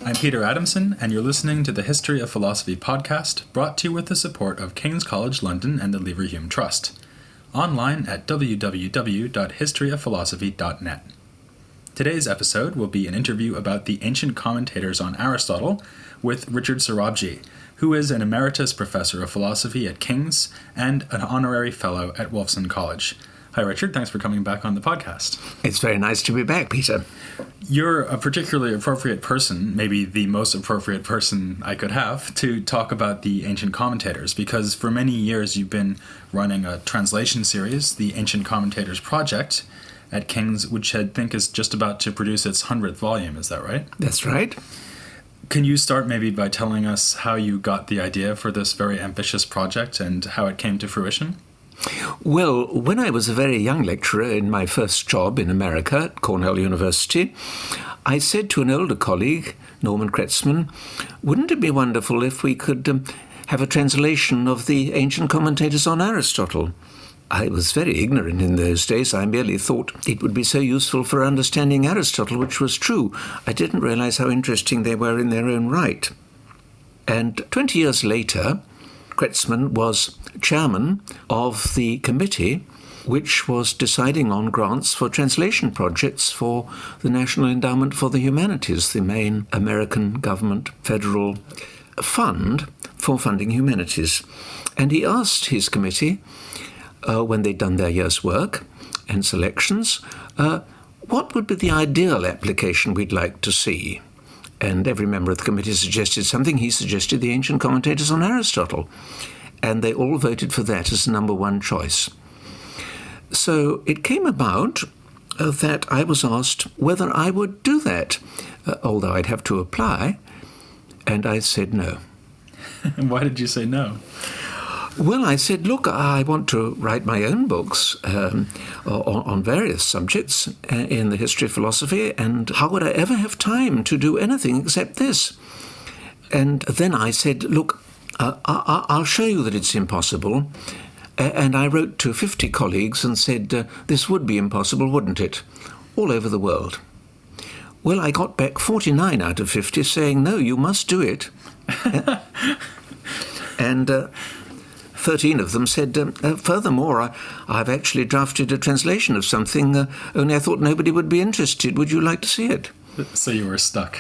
I'm Peter Adamson, and you're listening to the History of Philosophy podcast, brought to you with the support of King's College London and the Leverhulme Trust. Online at www.historyofphilosophy.net. Today's episode will be an interview about the ancient commentators on Aristotle with Richard Sorabji, who is an emeritus professor of philosophy at King's and an honorary fellow at Wolfson College. Hi, Richard. Thanks for coming back on the podcast. It's very nice to be back, Peter. You're a particularly appropriate person, maybe the most appropriate person I could have, to talk about the ancient commentators, because for many years you've been running a translation series, the Ancient Commentators Project, at King's, which I think is just about to produce its 100th volume. Is that right? That's right. Can you start maybe by telling us how you got the idea for this very ambitious project and how it came to fruition? Well, when I was a very young lecturer in my first job in America at Cornell University, I said to an older colleague, Norman Kretzmann, wouldn't it be wonderful if we could have a translation of the ancient commentators on Aristotle? I was very ignorant in those days. I merely thought it would be so useful for understanding Aristotle, which was true. I didn't realize how interesting they were in their own right. And 20 years later, Kretzmann was chairman of the committee which was deciding on grants for translation projects for the National Endowment for the Humanities, the main American government federal fund for funding humanities. And he asked his committee, when they'd done their year's work and selections, what would be the ideal application we'd like to see? And every member of the committee suggested something. He suggested the ancient commentators on Aristotle. And they all voted for that as the number one choice. So it came about that I was asked whether I would do that, although I'd have to apply. And I said no. And why did you say no? Well, I said, look, I want to write my own books on various subjects in the history of philosophy, and how would I ever have time to do anything except this? And then I said, look, I'll show you that it's impossible. And I wrote to 50 colleagues and said, this would be impossible, wouldn't it? All over the world. Well, I got back 49 out of 50 saying, no, you must do it. And 13 of them said, furthermore, I've actually drafted a translation of something, only I thought nobody would be interested. Would you like to see it? So you were stuck.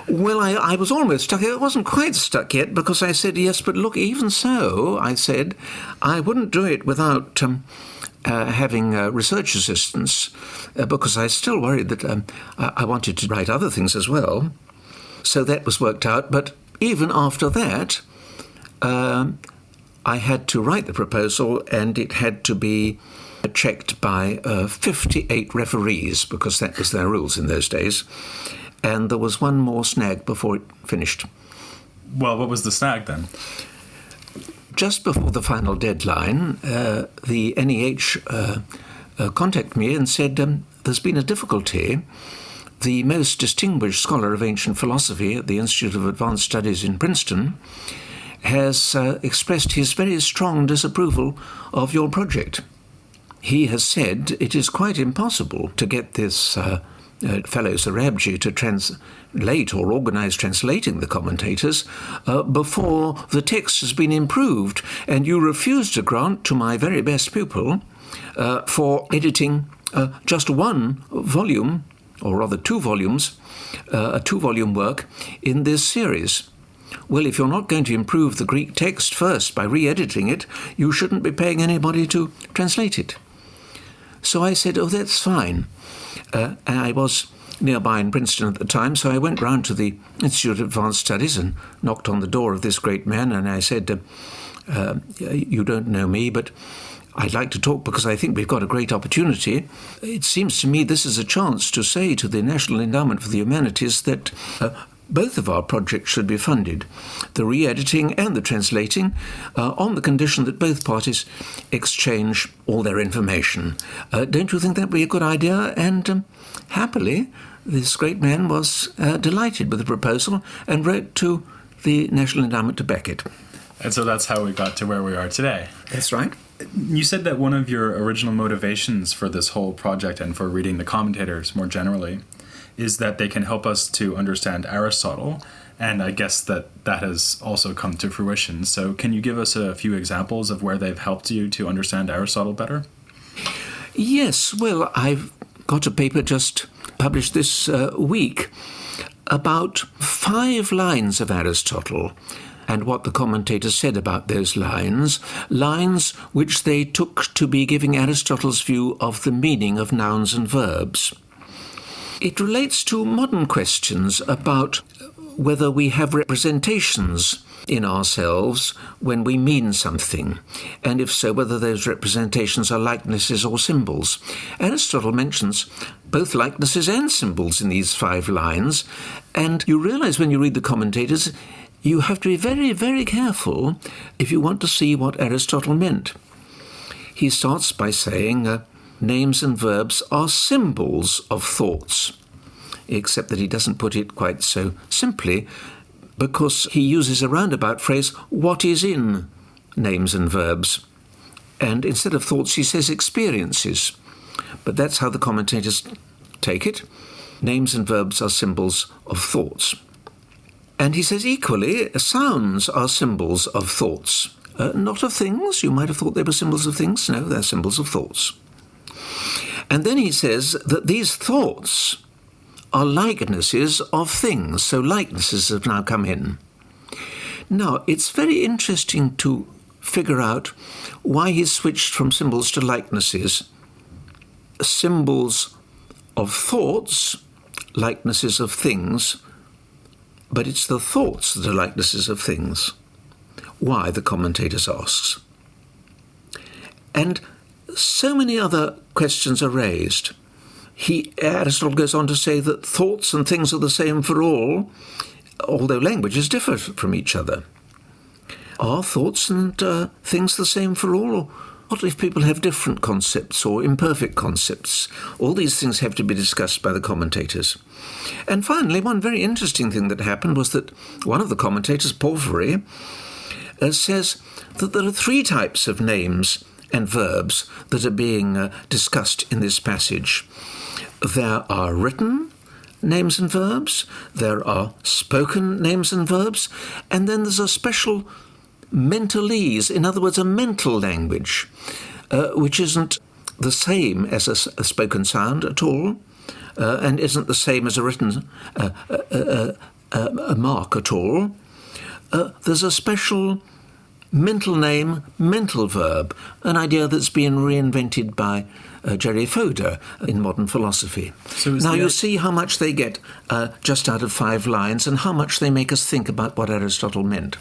Well, I was almost stuck. I wasn't quite stuck yet because I said, yes, but look, even so, I said, I wouldn't do it without having research assistants because I still worried that I wanted to write other things as well. So that was worked out. But even after that, I had to write the proposal, and it had to be checked by 58 referees, because that was their rules in those days. And there was one more snag before it finished. Well, what was the snag then? Just before the final deadline, the NEH contacted me and said, there's been a difficulty. The most distinguished scholar of ancient philosophy at the Institute of Advanced Studies in Princeton has expressed his very strong disapproval of your project. He has said it is quite impossible to get this fellow Sorabji to translate or organize translating the commentators before the text has been improved, and you refuse to grant to my very best pupil for editing just one volume, or rather 2 volumes, a 2-volume work in this series. Well, if you're not going to improve the Greek text first by re-editing it, you shouldn't be paying anybody to translate it. So I said, oh, that's fine. I was nearby in Princeton at the time, so I went round to the Institute of Advanced Studies and knocked on the door of this great man, and I said, you don't know me, but I'd like to talk because I think we've got a great opportunity. It seems to me this is a chance to say to the National Endowment for the Humanities that both of our projects should be funded, the re-editing and the translating, on the condition that both parties exchange all their information. Don't you think that would be a good idea? And happily, this great man was delighted with the proposal and wrote to the National Endowment to back it. And so that's how we got to where we are today. That's right. You said that one of your original motivations for this whole project and for reading the commentators more generally is that they can help us to understand Aristotle, and I guess that has also come to fruition. So can you give us a few examples of where they've helped you to understand Aristotle better? Yes, well, I've got a paper just published this week about 5 lines of Aristotle and what the commentators said about those lines which they took to be giving Aristotle's view of the meaning of nouns and verbs. It relates to modern questions about whether we have representations in ourselves when we mean something, and if so, whether those representations are likenesses or symbols. Aristotle mentions both likenesses and symbols in these 5 lines, and you realize when you read the commentators, you have to be very, very careful if you want to see what Aristotle meant. He starts by saying names and verbs are symbols of thoughts, except that he doesn't put it quite so simply, because he uses a roundabout phrase, what is in names and verbs. And instead of thoughts, he says experiences. But that's how the commentators take it. Names and verbs are symbols of thoughts. And he says equally, sounds are symbols of thoughts. Not of things. You might have thought they were symbols of things. No, they're symbols of thoughts. And then he says that these thoughts are likenesses of things. So likenesses have now come in. Now, it's very interesting to figure out why he's switched from symbols to likenesses. Symbols of thoughts, likenesses of things, but it's the thoughts that are likenesses of things. Why, the commentators asks. And so many other questions are raised. Aristotle goes on to say that thoughts and things are the same for all, although languages differ from each other. Are thoughts and things the same for all? Or what if people have different concepts or imperfect concepts? All these things have to be discussed by the commentators. And finally, one very interesting thing that happened was that one of the commentators, Porphyry, says that there are 3 types of names and verbs that are being discussed in this passage. There are written names and verbs, there are spoken names and verbs, and then there's a special mentalese, in other words, a mental language, which isn't the same as a spoken sound at all, and isn't the same as a written a mark at all. There's a special mental name, mental verb, an idea that's been reinvented by Jerry Fodor in modern philosophy. So now you see how much they get just out of 5 lines and how much they make us think about what Aristotle meant.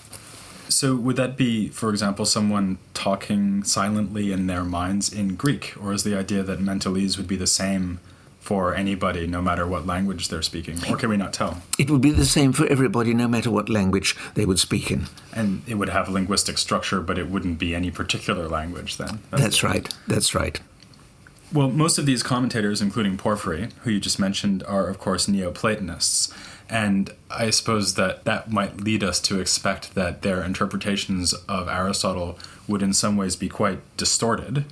So would that be, for example, someone talking silently in their minds in Greek? Or is the idea that mentalese would be the same for anybody, no matter what language they're speaking? Or can we not tell? It would be the same for everybody, no matter what language they would speak in. And it would have linguistic structure, but it wouldn't be any particular language then? That's right. That's right. Well, most of these commentators, including Porphyry, who you just mentioned, are, of course, Neoplatonists. And I suppose that might lead us to expect that their interpretations of Aristotle would in some ways be quite distorted.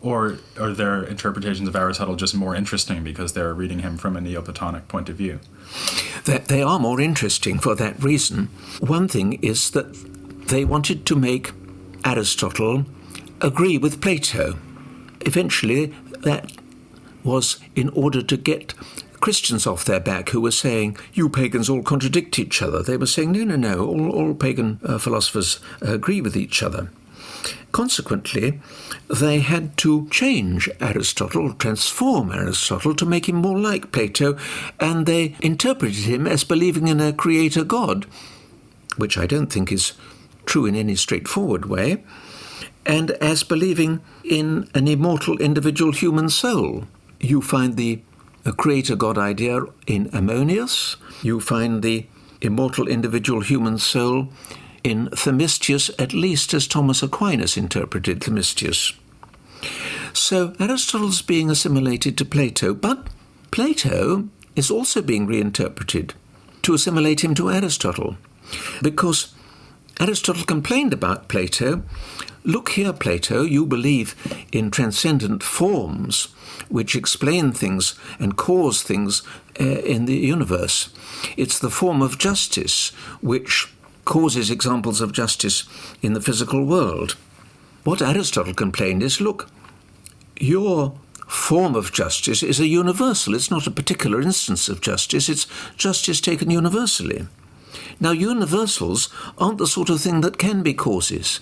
Or are their interpretations of Aristotle just more interesting because they're reading him from a Neoplatonic point of view? They are more interesting for that reason. One thing is that they wanted to make Aristotle agree with Plato. Eventually, that was in order to get Christians off their back who were saying, you pagans all contradict each other. They were saying, no, all pagan philosophers agree with each other. Consequently, they had to change Aristotle, transform Aristotle to make him more like Plato, and they interpreted him as believing in a creator God, which I don't think is true in any straightforward way, and as believing in an immortal individual human soul. You find the creator God idea in Ammonius, you find the immortal individual human soul in Themistius, at least as Thomas Aquinas interpreted Themistius. So Aristotle's being assimilated to Plato, but Plato is also being reinterpreted to assimilate him to Aristotle, because Aristotle complained about Plato. Look here, Plato, you believe in transcendent forms which explain things and cause things in the universe. It's the form of justice which causes examples of justice in the physical world. What Aristotle complained is, look, your form of justice is a universal. It's not a particular instance of justice. It's justice taken universally. Now, universals aren't the sort of thing that can be causes.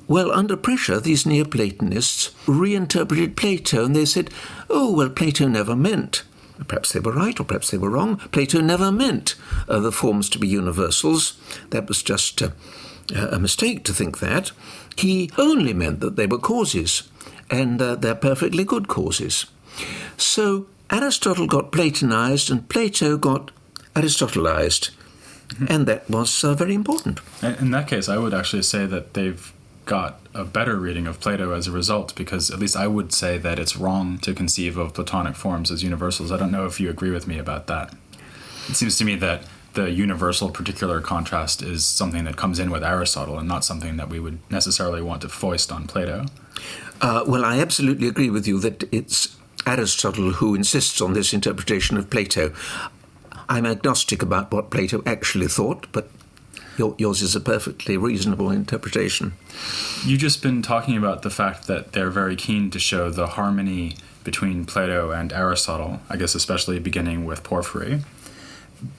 Well, under pressure, these Neoplatonists reinterpreted Plato, and they said, oh, well, Plato never meant. Perhaps they were right, or perhaps they were wrong. Plato never meant the forms to be universals. That was just a mistake to think that. He only meant that they were causes, and they're perfectly good causes. So Aristotle got Platonized, and Plato got Aristotelized. And that was very important. In that case, I would actually say that they've got a better reading of Plato as a result, because at least I would say that it's wrong to conceive of Platonic forms as universals. I don't know if you agree with me about that. It seems to me that the universal particular contrast is something that comes in with Aristotle and not something that we would necessarily want to foist on Plato. Well, I absolutely agree with you that it's Aristotle who insists on this interpretation of Plato. I'm agnostic about what Plato actually thought, but yours is a perfectly reasonable interpretation. You've just been talking about the fact that they're very keen to show the harmony between Plato and Aristotle, I guess especially beginning with Porphyry.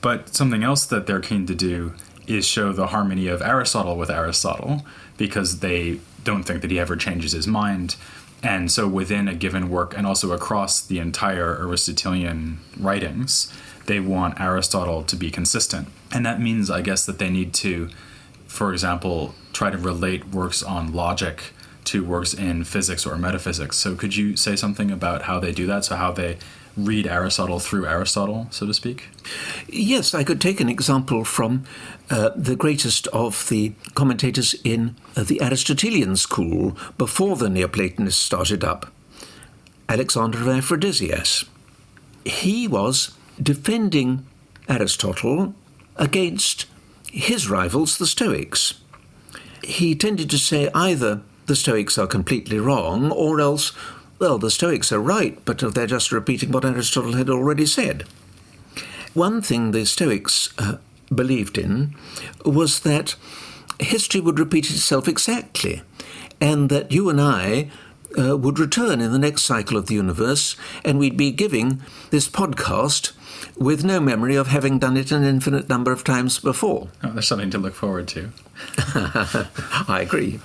But something else that they're keen to do is show the harmony of Aristotle with Aristotle, because they don't think that he ever changes his mind. And so within a given work, and also across the entire Aristotelian writings, they want Aristotle to be consistent. And that means, I guess, that they need to, for example, try to relate works on logic to works in physics or metaphysics. So could you say something about how they do that? So how they read Aristotle through Aristotle, so to speak? Yes, I could take an example from the greatest of the commentators in the Aristotelian school before the Neoplatonists started up, Alexander of Aphrodisias. He was defending Aristotle against his rivals, the Stoics. He tended to say either the Stoics are completely wrong, or else, well, the Stoics are right, but they're just repeating what Aristotle had already said. One thing the Stoics believed in was that history would repeat itself exactly, and that you and I would return in the next cycle of the universe, and we'd be giving this podcast with no memory of having done it an infinite number of times before. Oh, there's something to look forward to. I agree.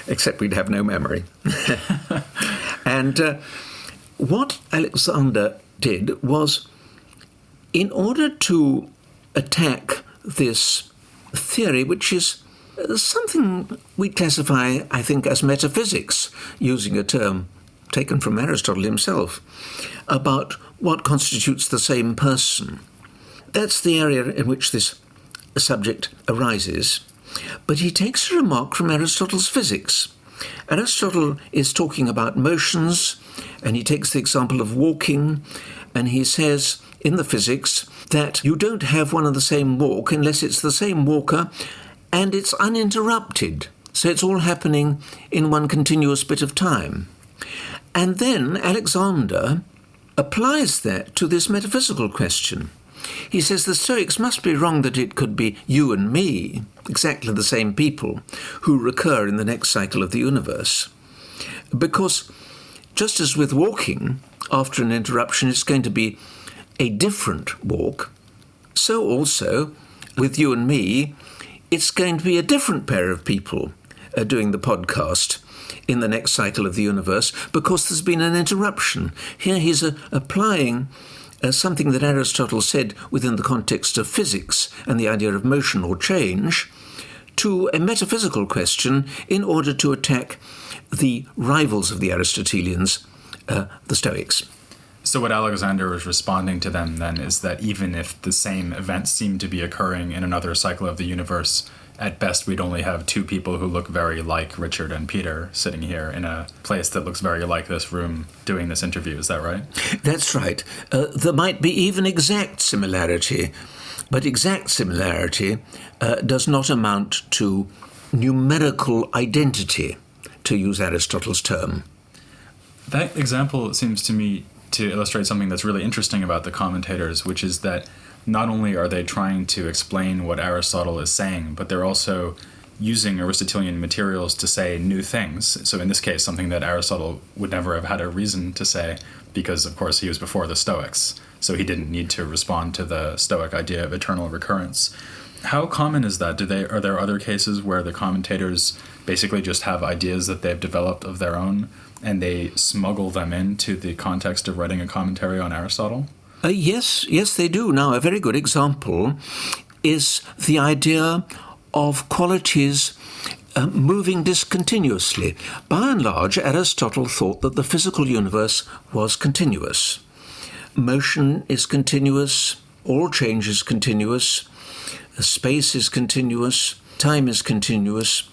Except we'd have no memory. And what Alexander did was, in order to attack this theory, which is something we classify, I think, as metaphysics, using a term taken from Aristotle himself, about what constitutes the same person. That's the area in which this subject arises. But he takes a remark from Aristotle's physics. Aristotle is talking about motions, and he takes the example of walking, and he says in the physics that you don't have one and the same walk unless it's the same walker and it's uninterrupted. So it's all happening in one continuous bit of time. And then Alexander applies that to this metaphysical question. He says the Stoics must be wrong that it could be you and me, exactly the same people, who recur in the next cycle of the universe. Because just as with walking, after an interruption it's going to be a different walk, so also with you and me, it's going to be a different pair of people doing the podcast in the next cycle of the universe, because there's been an interruption. Here he's applying something that Aristotle said within the context of physics and the idea of motion or change to a metaphysical question in order to attack the rivals of the Aristotelians, the Stoics. So what Alexander was responding to them then is that even if the same events seem to be occurring in another cycle of the universe, at best we'd only have two people who look very like Richard and Peter sitting here in a place that looks very like this room doing this interview. Is that right? That's right. There might be even exact similarity, But exact similarity does not amount to numerical identity, to use Aristotle's term. That example seems to me to illustrate something that's really interesting about the commentators, which is that not only are they trying to explain what Aristotle is saying, but they're also using Aristotelian materials to say new things. So in this case, something that Aristotle would never have had a reason to say, because of course he was before the Stoics, so he didn't need to respond to the Stoic idea of eternal recurrence. How common is that? Are there other cases where the commentators basically just have ideas that they've developed of their own and they smuggle them into the context of writing a commentary on Aristotle? Yes, they do. Now, a very good example is the idea of qualities moving discontinuously. By and large, Aristotle thought that the physical universe was continuous. Motion is continuous, all change is continuous, space is continuous, time is continuous.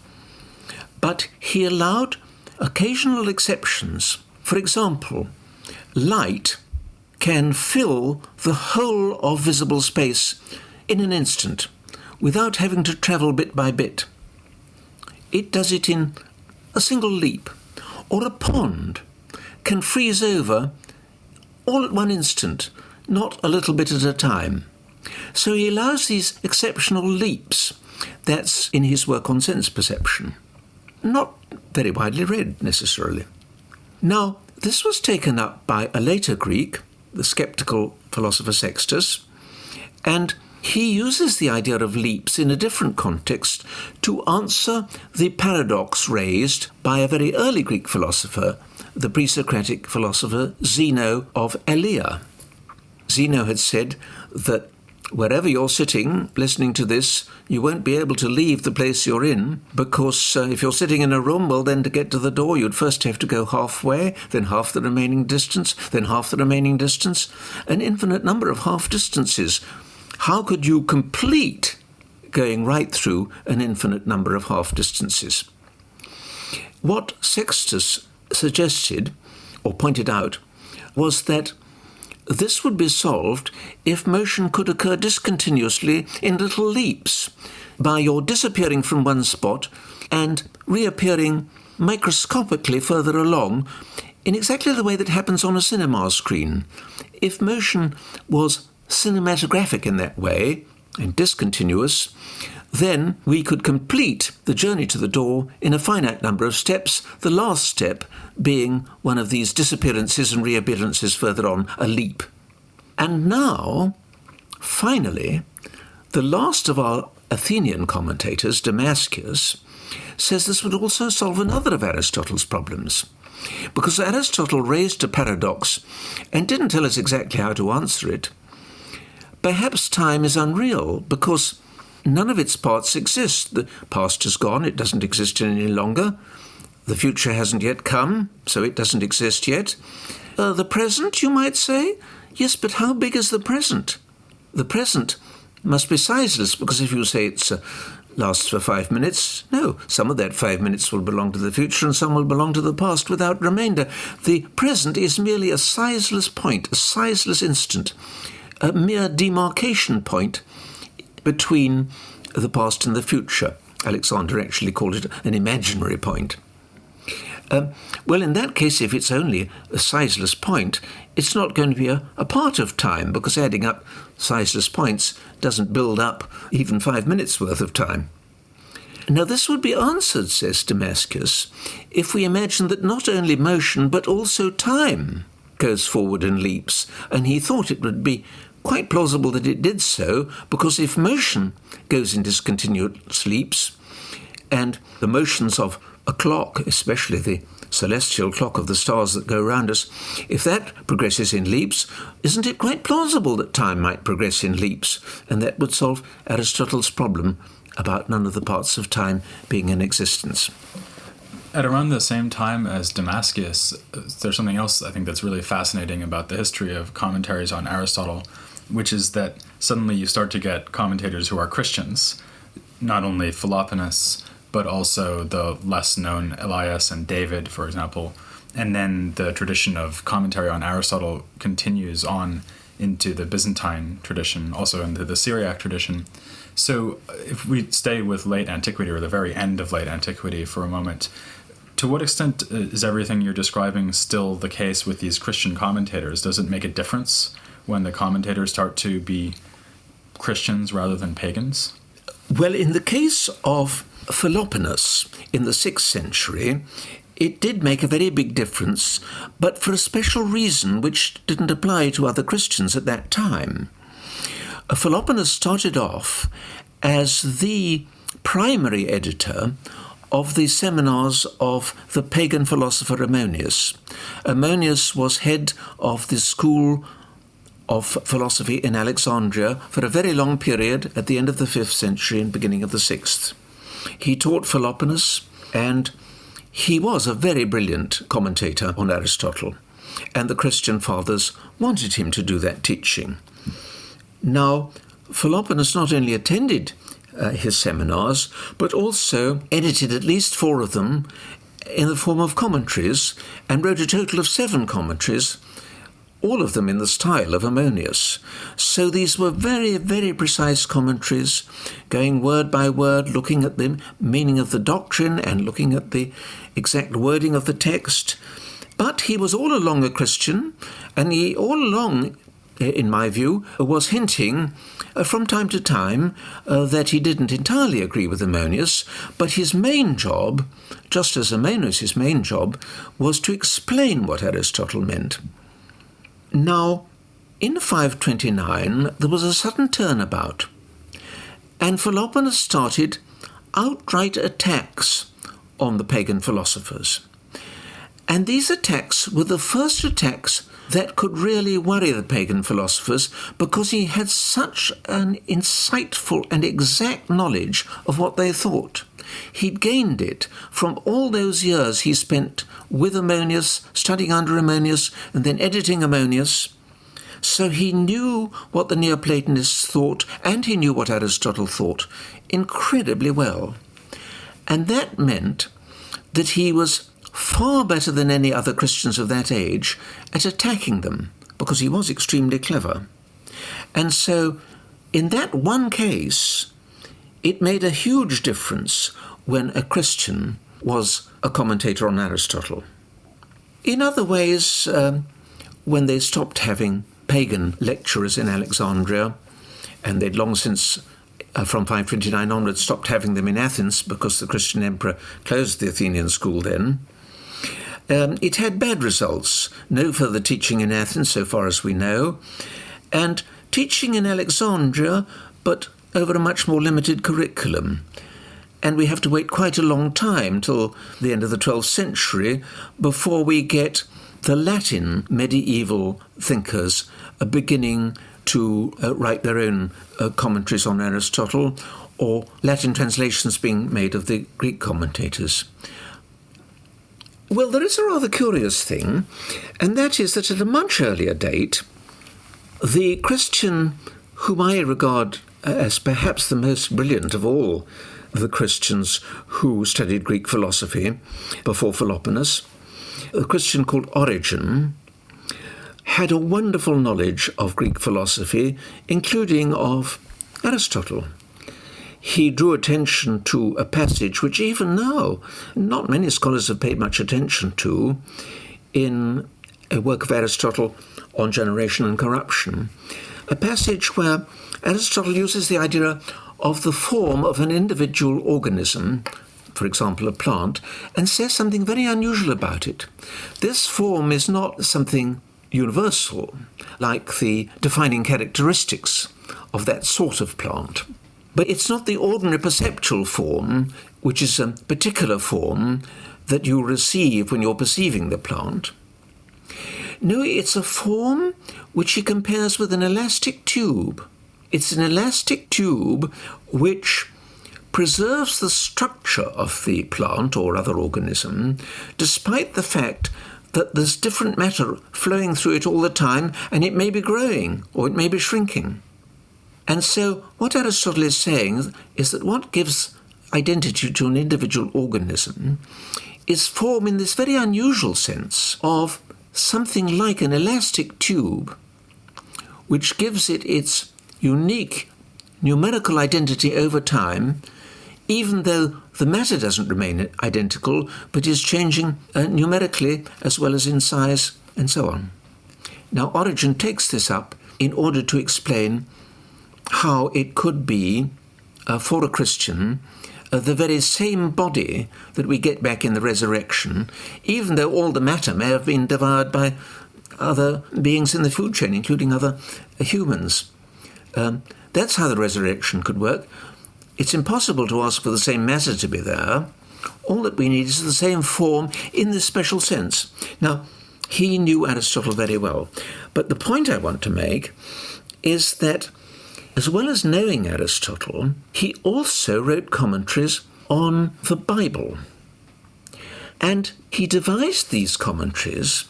But he allowed occasional exceptions. For example, light can fill the whole of visible space in an instant without having to travel bit by bit. It does it in a single leap. Or a pond can freeze over all at one instant, not a little bit at a time. So he allows these exceptional leaps. That's in his work on sense perception. Not very widely read, necessarily. Now, this was taken up by a later Greek, the skeptical philosopher Sextus, and he uses the idea of leaps in a different context to answer the paradox raised by a very early Greek philosopher, the pre-Socratic philosopher Zeno of Elea. Zeno had said that wherever you're sitting, listening to this, you won't be able to leave the place you're in, because if you're sitting in a room, well, then to get to the door, you'd first have to go halfway, then half the remaining distance, then half the remaining distance, an infinite number of half distances. How could you complete going right through an infinite number of half distances? What Sextus suggested, or pointed out, was that this would be solved if motion could occur discontinuously in little leaps, by your disappearing from one spot and reappearing microscopically further along in exactly the way that happens on a cinema screen. If motion was cinematographic in that way and discontinuous, then we could complete the journey to the door in a finite number of steps, the last step being one of these disappearances and reappearances further on, a leap. And now, finally, the last of our Athenian commentators, Damascus, says this would also solve another of Aristotle's problems. Because Aristotle raised a paradox and didn't tell us exactly how to answer it. Perhaps time is unreal because none of its parts exist. The past is gone, it doesn't exist any longer. The future hasn't yet come, so it doesn't exist yet. The present, you might say? Yes, but how big is the present? The present must be sizeless, because if you say it lasts for 5 minutes, no, some of that 5 minutes will belong to the future and some will belong to the past without remainder. The present is merely a sizeless point, a sizeless instant, a mere demarcation point between the past and the future. Alexander actually called it an imaginary point. Well, in that case, if it's only a sizeless point, it's not going to be a part of time, because adding up sizeless points doesn't build up even 5 minutes worth of time. Now, this would be answered, says Damascus, if we imagine that not only motion, but also time goes forward and leaps, and he thought it would be quite plausible that it did so, because if motion goes in discontinuous leaps, and the motions of a clock, especially the celestial clock of the stars that go round us, if that progresses in leaps, isn't it quite plausible that time might progress in leaps? And that would solve Aristotle's problem about none of the parts of time being in existence. At around the same time as Damascus, there's something else I think that's really fascinating about the history of commentaries on Aristotle, which is that suddenly you start to get commentators who are Christians, not only Philoponus, but also the less-known Elias and David, for example. And then the tradition of commentary on Aristotle continues on into the Byzantine tradition, also into the Syriac tradition. So if we stay with late antiquity, or the very end of late antiquity for a moment, to what extent is everything you're describing still the case with these Christian commentators? Does it make a difference when the commentators start to be Christians rather than pagans? Well, in the case of Philoponus in the 6th century, it did make a very big difference, but for a special reason which didn't apply to other Christians at that time. Philoponus started off as the primary editor of the seminars of the pagan philosopher Ammonius. Ammonius was head of the school of philosophy in Alexandria for a very long period at the end of the 5th century and beginning of the 6th. He taught Philoponus, and he was a very brilliant commentator on Aristotle, and the Christian fathers wanted him to do that teaching. Now, Philoponus not only attended his seminars, but also edited at least 4 of them in the form of commentaries, and wrote a total of 7 commentaries, all of them in the style of Ammonius. So these were very, very precise commentaries, going word by word, looking at the meaning of the doctrine and looking at the exact wording of the text. But he was all along a Christian, and he all along, in my view, was hinting from time to time that he didn't entirely agree with Ammonius, but his main job, just as Ammonius' main job, was to explain what Aristotle meant. Now, in 529, there was a sudden turnabout, and Philoponus started outright attacks on the pagan philosophers. And these attacks were the first attacks that could really worry the pagan philosophers, because he had such an insightful and exact knowledge of what they thought. He'd gained it from all those years he spent with Ammonius, studying under Ammonius, and then editing Ammonius. So he knew what the Neoplatonists thought, and he knew what Aristotle thought incredibly well. And that meant that he was far better than any other Christians of that age at attacking them, because he was extremely clever. And so, in that one case, it made a huge difference when a Christian was a commentator on Aristotle. In other ways, when they stopped having pagan lecturers in Alexandria, and they'd long since, from 529 onwards, stopped having them in Athens because the Christian emperor closed the Athenian school then, it had bad results. No further teaching in Athens, so far as we know, and teaching in Alexandria, but over a much more limited curriculum. And we have to wait quite a long time till the end of the 12th century before we get the Latin medieval thinkers beginning to write their own commentaries on Aristotle, or Latin translations being made of the Greek commentators. Well, there is a rather curious thing, and that is that at a much earlier date, the Christian whom I regard as perhaps the most brilliant of all the Christians who studied Greek philosophy before Philoponus, a Christian called Origen, had a wonderful knowledge of Greek philosophy, including of Aristotle. He drew attention to a passage which even now not many scholars have paid much attention to in a work of Aristotle on generation and corruption, a passage where Aristotle uses the idea of the form of an individual organism, for example a plant, and says something very unusual about it. This form is not something universal, like the defining characteristics of that sort of plant. But it's not the ordinary perceptual form, which is a particular form that you receive when you're perceiving the plant. No, it's a form which he compares with an elastic tube. It's an elastic tube which preserves the structure of the plant or other organism, despite the fact that there's different matter flowing through it all the time, and it may be growing or it may be shrinking. And so what Aristotle is saying is that what gives identity to an individual organism is form in this very unusual sense of something like an elastic tube, which gives it its unique numerical identity over time, even though the matter doesn't remain identical, but is changing numerically as well as in size and so on. Now, Origen takes this up in order to explain how it could be, for a Christian, the very same body that we get back in the resurrection, even though all the matter may have been devoured by other beings in the food chain, including other humans. That's how the resurrection could work. It's impossible to ask for the same matter to be there. All that we need is the same form in this special sense. Now, he knew Aristotle very well. But the point I want to make is that as well as knowing Aristotle, he also wrote commentaries on the Bible. And he devised these commentaries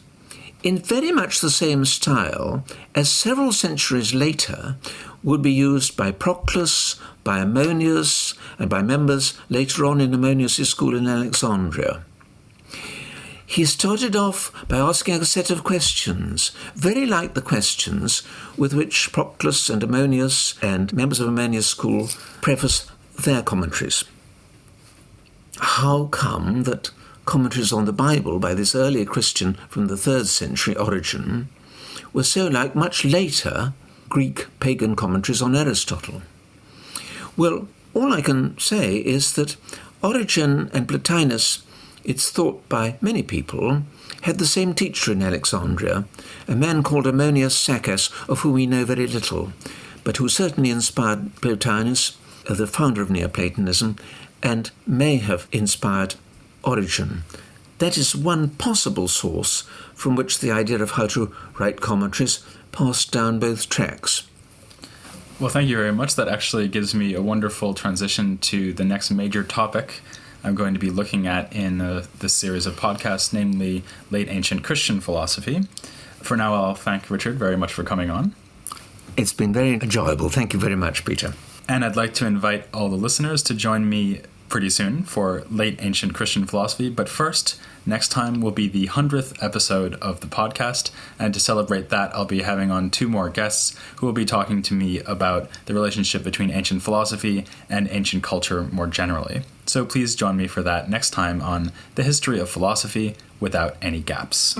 in very much the same style as several centuries later would be used by Proclus, by Ammonius, and by members later on in Ammonius' school in Alexandria. He started off by asking a set of questions, very like the questions with which Proclus and Ammonius and members of Ammonius' school preface their commentaries. How come that commentaries on the Bible by this early Christian from the 3rd century, Origen, were so like much later Greek pagan commentaries on Aristotle? Well, all I can say is that Origen and Plotinus, it's thought by many people, had the same teacher in Alexandria, a man called Ammonius Saccas, of whom we know very little, but who certainly inspired Plotinus, the founder of Neoplatonism, and may have inspired Origen. That is one possible source from which the idea of how to write commentaries passed down both tracks. Well, thank you very much. That actually gives me a wonderful transition to the next major topic I'm going to be looking at in this series of podcasts, namely late ancient Christian philosophy. For now, I'll thank Richard very much for coming on. It's been very enjoyable. Thank you very much, Peter. And I'd like to invite all the listeners to join me pretty soon for late ancient Christian philosophy. But first, next time will be the 100th episode of the podcast. And to celebrate that, I'll be having on 2 more guests who will be talking to me about the relationship between ancient philosophy and ancient culture more generally. So please join me for that next time on The History of Philosophy Without Any Gaps.